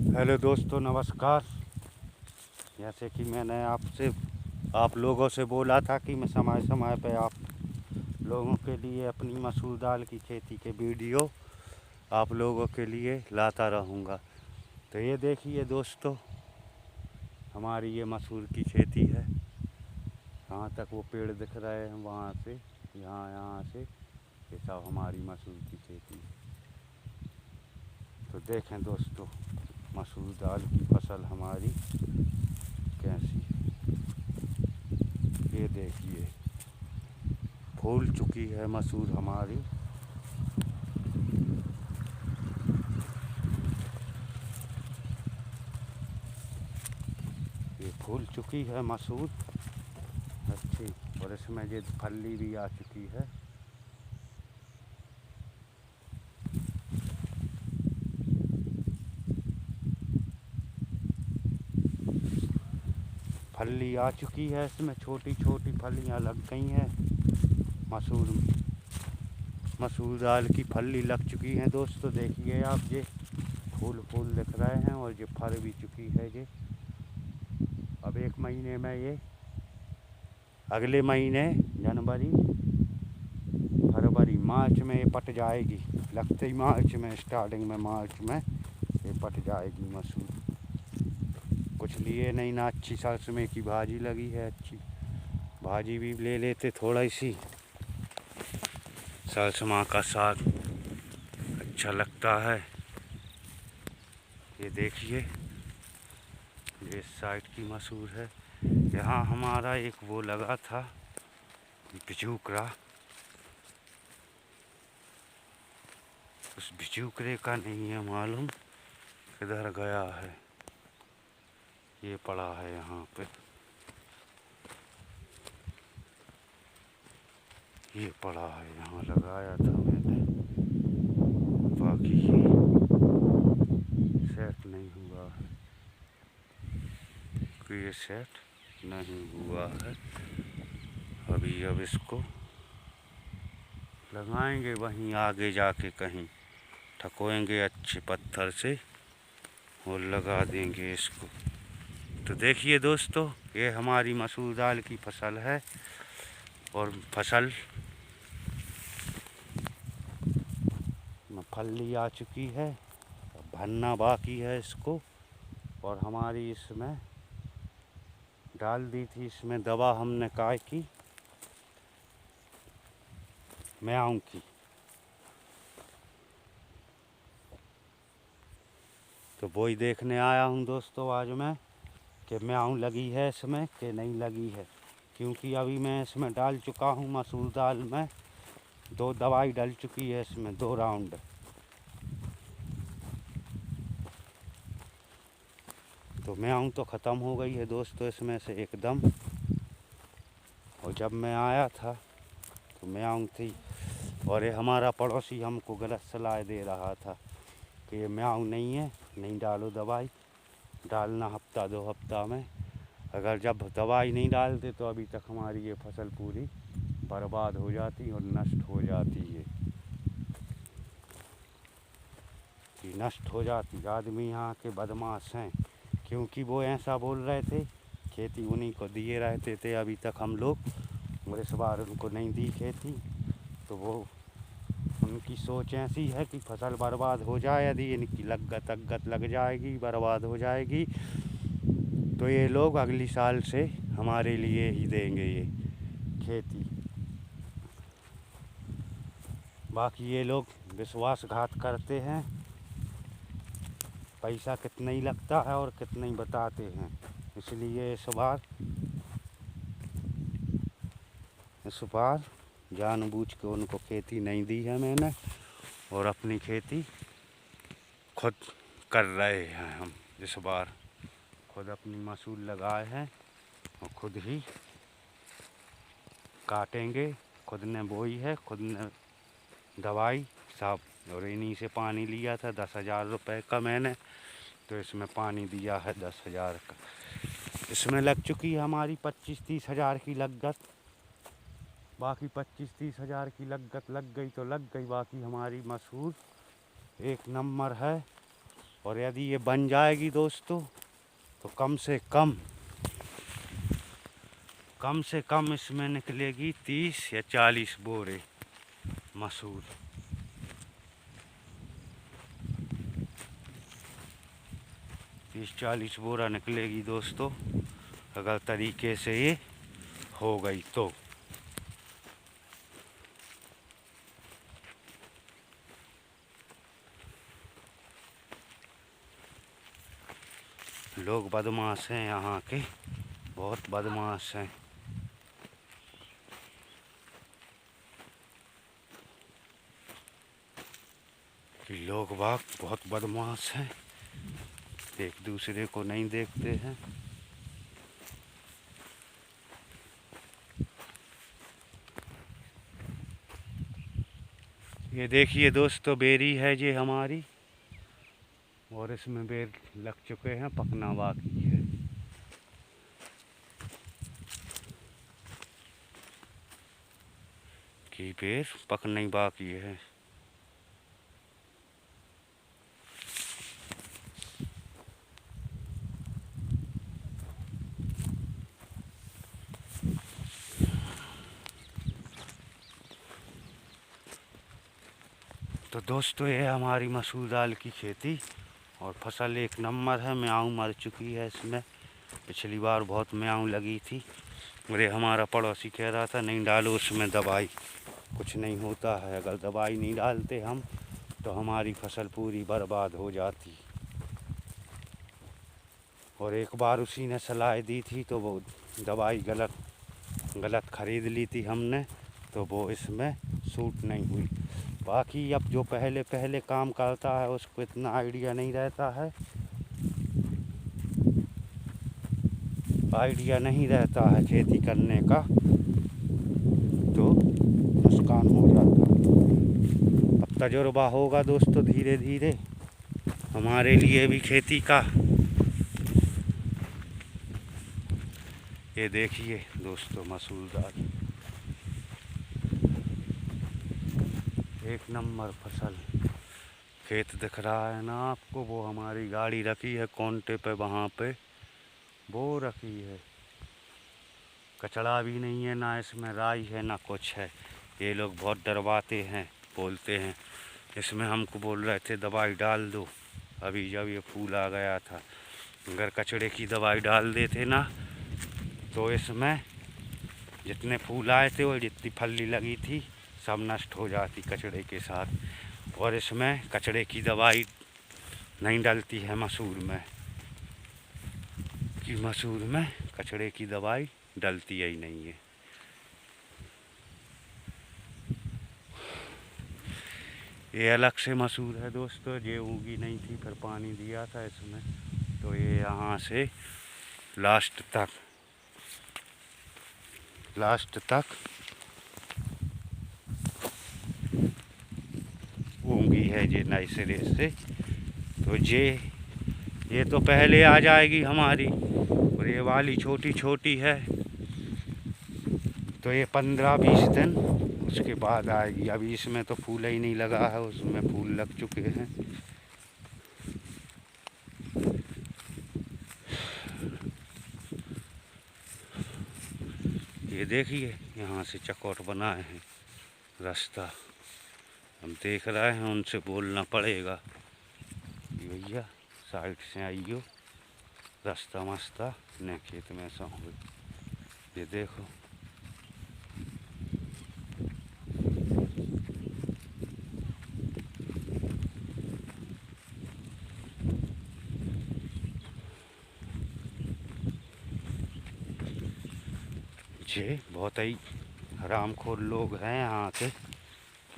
Hello दोस्तों, नमस्कार। जैसे कि मैंने आप लोगों से बोला था कि मैं समय समय पे आप लोगों के लिए अपनी मसूर दाल की खेती के वीडियो आप लोगों के लिए लाता रहूँगा। तो ये देखिए दोस्तों, हमारी ये मसूर की खेती है। यहाँ तक वो पेड़ दिख रहे हैं, वहाँ से यहाँ से ये सब हमारी मसूर की खेती है। तो देखें दोस्तों, मसूर दाल की फसल हमारी कैसी है। ये देखिए, फूल चुकी है मसूर हमारी। ये फूल चुकी है मसूर अच्छी, और इसमें ये फली भी आ चुकी है। फली आ चुकी है, इसमें छोटी छोटी फलियां लग गई हैं। मसूर दाल की फली लग चुकी हैं दोस्तों। देखिए आप, ये फूल दिख रहे हैं और ये फल भी चुकी है। ये अब एक महीने में, ये अगले महीने जनवरी फरवरी मार्च में ये पट जाएगी। लगते ही मार्च में, स्टार्टिंग में मार्च में ये पट जाएगी मसूर। कुछ लिए नहीं ना, अच्छी सरसों की भाजी लगी है। अच्छी भाजी भी ले लेते, थोड़ा सी सरसों का साग अच्छा लगता है। ये देखिए, ये इस साइड की मसूर है। यहाँ हमारा एक वो लगा था बिजूकरा, उस बिजूकरे का नहीं है मालूम किधर गया है। ये पड़ा है यहाँ पे, ये पड़ा है, यहाँ लगाया था मैंने। बाकी ये सेट नहीं हुआ है, ये सेट नहीं हुआ है अभी। अब इसको लगाएंगे वहीं आगे जाके, कहीं ठकोएंगे अच्छे पत्थर से और लगा देंगे इसको। तो देखिए दोस्तों, ये हमारी मसूर दाल की फसल है, और फसल में फली आ चुकी है। भरना बाकी है इसको। और हमारी इसमें डाल दी थी, इसमें दवा हमने काय की, म्याऊं की। तो वही देखने आया हूँ दोस्तों आज मैं, कि म्याऊं लगी है इसमें कि नहीं लगी है। क्योंकि अभी मैं इसमें डाल चुका हूँ मसूर दाल में 2 दवाई डल चुकी है इसमें, 2 राउंड। तो म्याऊं तो ख़त्म हो गई है दोस्तों इसमें से एकदम। और जब मैं आया था तो म्याऊं थी, और ये हमारा पड़ोसी हमको गलत सलाह दे रहा था कि ये म्याऊं नहीं है, नहीं डालो दवाई, डालना हफ्ता 2 हफ्ता में। अगर जब दवाई नहीं डालते तो अभी तक हमारी ये फसल पूरी बर्बाद हो जाती और नष्ट हो जाती है। कि नष्ट हो जाती। आदमी यहाँ के बदमाश हैं, क्योंकि वो ऐसा बोल रहे थे, खेती उन्हीं को दिए रहते थे अभी तक हम लोग, और इस बार उनको नहीं दी खेती। तो वो उनकी सोच ऐसी है कि फसल बर्बाद हो जाए, यदि इनकी लगत लग जाएगी, बर्बाद हो जाएगी, तो ये लोग अगली साल से हमारे लिए ही देंगे ये खेती। बाकी ये लोग विश्वासघात करते हैं। पैसा कितना ही लगता है और कितना ही बताते हैं। इसलिए इस बार जानबूझ के उनको खेती नहीं दी है मैंने, और अपनी खेती खुद कर रहे हैं हम। इस बार खुद अपनी मसूर लगाए हैं और खुद ही काटेंगे। खुद ने बोई है, खुद ने दवाई सब, और इन्हीं से पानी लिया था 10,000 रुपये का मैंने। तो इसमें पानी दिया है 10,000 का। इसमें लग चुकी है हमारी 25-30 हज़ार की लागत। बाकी 25-30 हज़ार की लागत लग गई तो लग गई। बाकी हमारी मसूर एक नंबर है, और यदि ये बन जाएगी दोस्तों तो कम से कम इसमें निकलेगी 30 या 40 बोरे मसूर। 30-40 बोरा निकलेगी दोस्तों, अगर तरीके से ये हो गई तो। लोग बदमाश हैं यहाँ के, बहुत बदमाश हैं। लोग बाग बहुत बदमाश हैं, एक दूसरे को नहीं देखते हैं। ये देखिए दोस्तों, बेरी है ये हमारी, और इसमें बेर लग चुके हैं, पकना बाकी है। कि बेर पकना ही बाकी है। तो दोस्तों ये हमारी मसूर दाल की खेती, और फसल एक नंबर है। म्याऊं मर चुकी है इसमें, पिछली बार बहुत म्याऊं लगी थी। अरे हमारा पड़ोसी कह रहा था नहीं डालो उसमें दवाई, कुछ नहीं होता है। अगर दवाई नहीं डालते हम तो हमारी फसल पूरी बर्बाद हो जाती। और एक बार उसी ने सलाह दी थी तो वो दवाई गलत ख़रीद ली थी हमने, तो वो इसमें सूट नहीं हुई। बाकी अब जो पहले काम करता है उसको इतना आइडिया नहीं रहता है, खेती करने का, तो नुकसान हो जाता है। अब तजुर्बा होगा दोस्तों धीरे धीरे हमारे लिए भी खेती का। ये देखिए दोस्तों मसूर दाल, एक नंबर फसल। खेत दिख रहा है ना आपको, वो हमारी गाड़ी रखी है कांटे पे, वहाँ पे वो रखी है। कचड़ा भी नहीं है, ना इसमें राई है ना कुछ है। ये लोग बहुत डरवाते हैं, बोलते हैं। इसमें हमको बोल रहे थे दवाई डाल दो, अभी जब ये फूल आ गया था। अगर कचड़े की दवाई डाल देते ना तो इसमें जितने फूल आए थे और जितनी फली लगी थी सब नष्ट हो जाती कचड़े के साथ। और इसमें कचड़े की दवाई नहीं डलती है मसूर में, कि मसूर में कचड़े की दवाई डलती ही नहीं है। ये अलग से मसूर है दोस्तों, ये उगी नहीं थी, फिर पानी दिया था इसमें, तो ये यहाँ से लास्ट तक उगी है ये नए सिरे से। तो ये तो पहले आ जाएगी हमारी, और ये वाली छोटी है, तो ये 15-20 दिन उसके बाद आएगी। अभी इसमें तो फूल ही नहीं लगा है, उसमें फूल लग चुके हैं। ये देखिए यहाँ से चकोट बनाए हैं रास्ता, हम देख रहे हैं, उनसे बोलना पड़ेगा कि भैया साइड से आइयो, रास्ता मस्ता न खेत में ऐसा हो। ये देखो ये बहुत ही हरामखोर लोग हैं यहाँ के,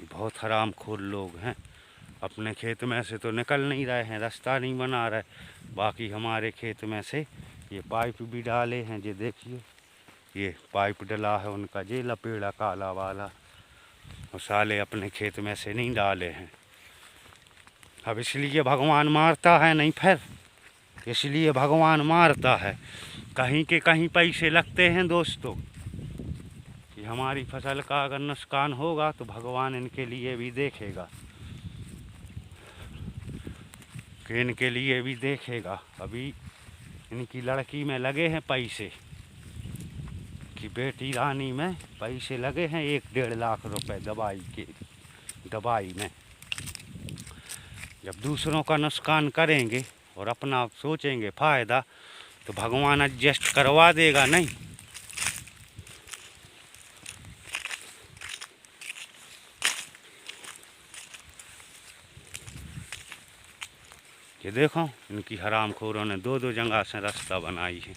बहुत हरामखोर लोग हैं। अपने खेत में से तो निकल नहीं रहे हैं, रास्ता नहीं बना रहे, बाकी हमारे खेत में से ये पाइप भी डाले हैं। ये देखिए ये पाइप डला है उनका, ये लपेड़ा काला वाला, और साले अपने खेत में से नहीं डाले हैं। अब इसलिए भगवान मारता है, नहीं फिर इसलिए भगवान मारता है। कहीं के कहीं पैसे लगते हैं दोस्तों, कि हमारी फसल का अगर नुकसान होगा तो भगवान इनके लिए भी देखेगा कि इनके लिए भी देखेगा। अभी इनकी लड़की में लगे हैं पैसे, कि बेटी रानी में पैसे लगे हैं 1-1.5 लाख रुपए दवाई में। जब दूसरों का नुकसान करेंगे और अपना सोचेंगे फ़ायदा, तो भगवान एडजस्ट करवा देगा नहीं। ये देखो इनकी हरामखोरों ने 2-2 जगह से रास्ता बनाई है।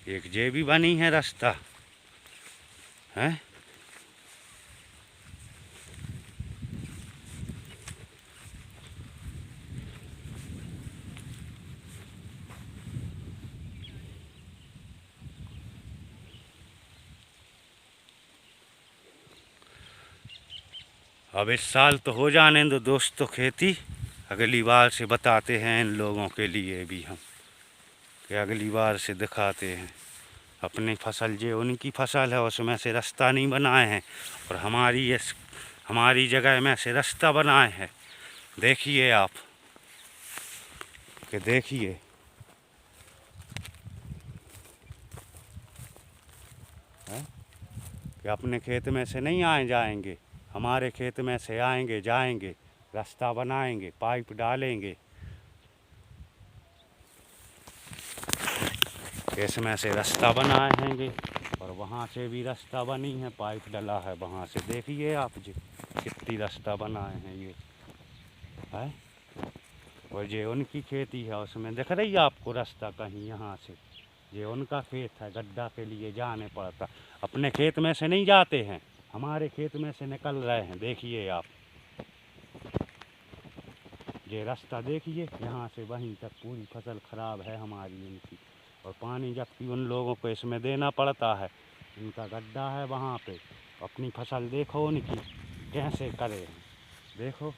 एक जे भी बनी है रास्ता है। अब इस साल तो हो जाने दो दोस्तों खेती, अगली बार से बताते हैं इन लोगों के लिए भी हम, कि अगली बार से दिखाते हैं। अपनी फसल जो उनकी फसल है उसमें से रास्ता नहीं बनाए हैं, और हमारी जगह में से रास्ता बनाए हैं। देखिए आप, कि देखिए कि अपने खेत में से नहीं आए जाएंगे, हमारे खेत में से आएंगे जाएंगे, रास्ता बनाएंगे, पाइप डालेंगे, इसमें से रास्ता बनाए हैंगे। और वहाँ से भी रास्ता बनी है, पाइप डला है वहाँ से। देखिए आप जी कितनी रास्ता बनाए हैं ये है। और ये उनकी खेती है, उसमें दिख रही है आपको रास्ता कहीं यहाँ से। ये उनका खेत है, गड्ढा के लिए जाने पड़ता। अपने खेत में से नहीं जाते हैं, हमारे खेत में से निकल रहे हैं। देखिए आप ये रास्ता देखिए, यहाँ से वहीं तक पूरी फसल खराब है हमारी इनकी। और पानी जबकि उन लोगों को इसमें देना पड़ता है, इनका गड्ढा है वहाँ पे। अपनी फसल देखो उनकी कैसे करे हैं, देखो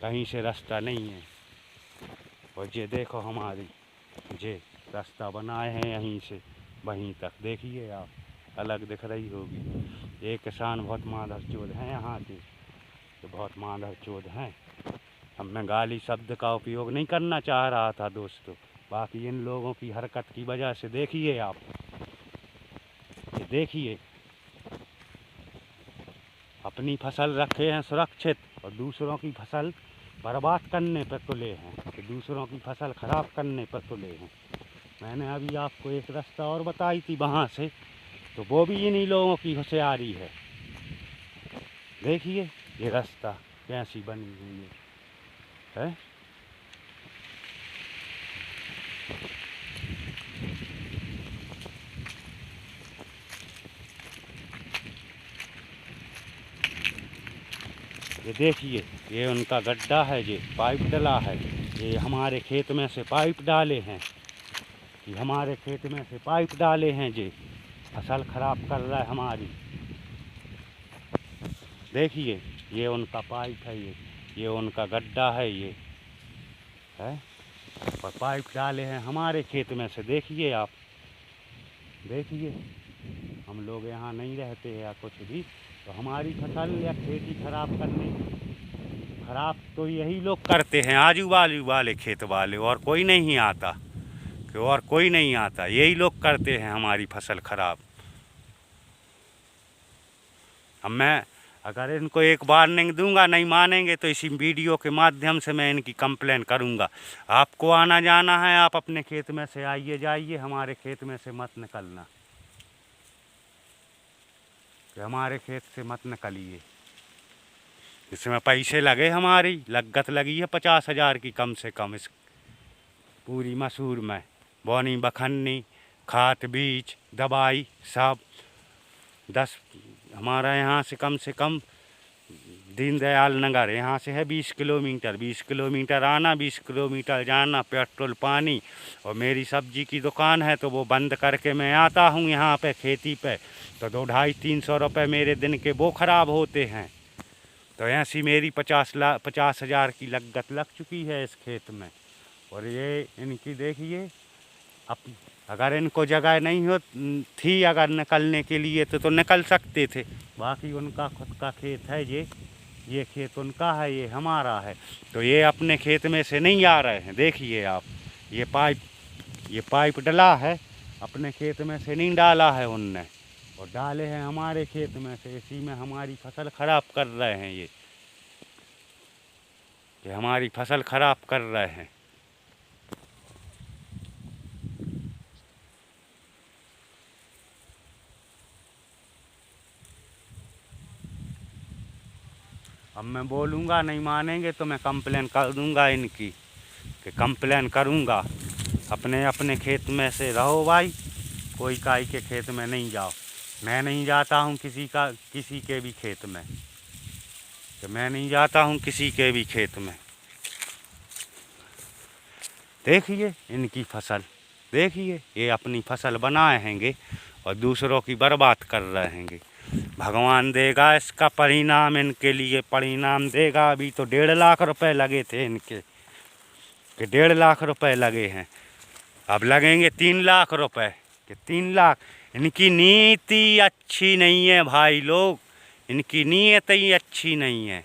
कहीं से रास्ता नहीं है। और ये देखो हमारी ये रास्ता बनाए हैं यहीं से वहीं तक। देखिए आप, अलग दिख रही होगी। ये किसान बहुत माधर चोद हैं यहाँ के, तो बहुत माधर चोद हैं। अब मैं गाली शब्द का उपयोग नहीं करना चाह रहा था दोस्तों, बाकी इन लोगों की हरकत की वजह से देखिए आप, ये देखिए अपनी फसल रखे हैं सुरक्षित और दूसरों की फसल बर्बाद करने पर तुले हैं, कि दूसरों की फसल खराब करने पर तुले हैं। मैंने अभी आपको एक रास्ता और बताई थी वहाँ से, तो वो भी इन्हीं लोगों की होशियारी है। देखिए ये रास्ता कैसी बनी हुई है। ये देखिए ये उनका गड्ढा है, ये पाइप डला है। ये हमारे खेत में से पाइप डाले हैं, ये हमारे खेत में से पाइप डाले हैं, ये फसल खराब कर रहा है हमारी। देखिए ये उनका पाइप है, ये उनका गड्ढा है ये है। और पाइप डाले हैं हमारे खेत में से। देखिए आप, देखिए हम लोग यहाँ नहीं रहते हैं या कुछ भी, तो हमारी फसल या खेती खराब तो यही लोग करते हैं, आजू बाजू वाले खेत वाले, और कोई नहीं आता, कि और कोई नहीं आता, यही लोग करते हैं हमारी फसल खराब। अब मैं अगर इनको एक वार्निंग दूंगा, नहीं मानेंगे, तो इसी वीडियो के माध्यम से मैं इनकी कंप्लेन करूंगा। आपको आना जाना है, आप अपने खेत में से आइए जाइए, हमारे खेत में से मत निकलना, कि हमारे खेत से मत निकलिए। इसमें पैसे लगे, हमारी लागत लगी है 50,000 की कम से कम इस पूरी मसूर में। बोनी बखन्नी, खाद बीज दवाई सब 10 हमारा यहाँ से कम दीनदयाल नगर यहाँ से है 20 किलोमीटर। 20 किलोमीटर आना, 20 किलोमीटर जाना, पेट्रोल पानी। और मेरी सब्जी की दुकान है, तो वो बंद करके मैं आता हूँ यहाँ पे खेती पे, तो 200-300 रुपये मेरे दिन के वो ख़राब होते हैं। तो ऐसी मेरी 50,000 की लागत लग चुकी है इस खेत में। और ये इनकी देखिए, अब अगर इनको जगह नहीं हो थी अगर निकलने के लिए तो निकल सकते थे, बाकी उनका खुद का खेत है ये, ये खेत उनका है, ये हमारा है। तो ये अपने खेत में से नहीं आ रहे हैं। देखिए आप, ये पाइप डला है, अपने खेत में से नहीं डाला है उनने, और डाले हैं हमारे खेत में से। इसी में हमारी फसल खराब कर रहे हैं ये हमारी फसल खराब कर रहे हैं। अब मैं बोलूँगा, नहीं मानेंगे तो मैं कंप्लेन कर दूँगा इनकी, कि कंप्लेन करूँगा। अपने अपने खेत में से रहो भाई, कोई काई के खेत में नहीं जाओ। मैं नहीं जाता हूँ किसी के भी खेत में, तो मैं नहीं जाता हूँ किसी के भी खेत में। देखिए इनकी फसल, देखिए ये अपनी फसल बनाए हैंगे और दूसरों की बर्बाद कर रहे हैंगे। भगवान देगा इसका परिणाम, इनके लिए परिणाम देगा। अभी तो 1.5 लाख रुपए लगे थे इनके, कि 1.5 लाख रुपए लगे हैं, अब लगेंगे 3 लाख रुपए, कि 3 लाख। इनकी नीति अच्छी नहीं है भाई लोग, इनकी नीयत ही अच्छी नहीं है।